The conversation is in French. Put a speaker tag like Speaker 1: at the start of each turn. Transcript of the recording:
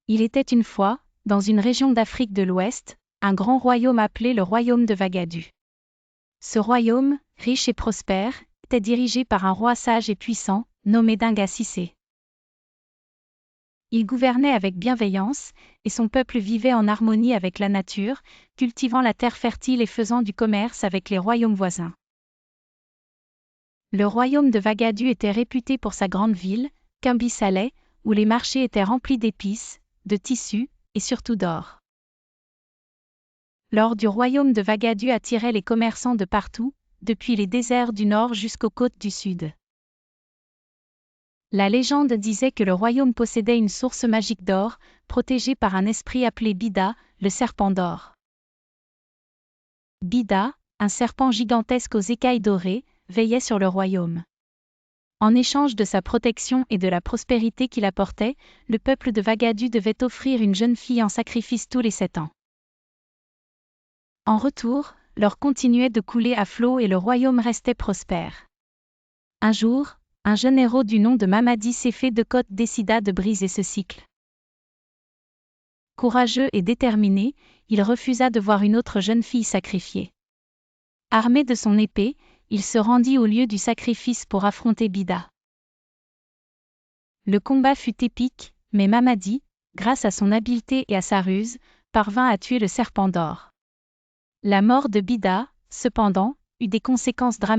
Speaker 1: Il était une fois, dans une région d'Afrique de l'Ouest, un grand royaume appelé le royaume de Vagadu. Ce royaume, riche et prospère, était dirigé par un roi sage et puissant, nommé Dinga Cissé. Il gouvernait avec bienveillance, et son peuple vivait en harmonie avec la nature, cultivant la terre fertile et faisant du commerce avec les royaumes voisins. Le royaume de Vagadu était réputé pour sa grande ville, Kumbi Saleh, où les marchés étaient remplis d'épices, de tissus, et surtout d'or. L'or du royaume de Vagadu attirait les commerçants de partout, depuis les déserts du nord jusqu'aux côtes du sud. La légende disait que le royaume possédait une source magique d'or, protégée par un esprit appelé Bida, le serpent d'or. Bida, un serpent gigantesque aux écailles dorées, veillait sur le royaume. En échange de sa protection et de la prospérité qu'il apportait, le peuple de Vagadu devait offrir une jeune fille en sacrifice tous les 7 ans. En retour, l'or continuait de couler à flot et le royaume restait prospère. Un jour, un jeune héros du nom de Mamadi Sefé de Côte décida de briser ce cycle. Courageux et déterminé, il refusa de voir une autre jeune fille sacrifiée. Armé de son épée, il se rendit au lieu du sacrifice pour affronter Bida. Le combat fut épique, mais Mamadi, grâce à son habileté et à sa ruse, parvint à tuer le serpent d'or. La mort de Bida, cependant, eut des conséquences dramatiques.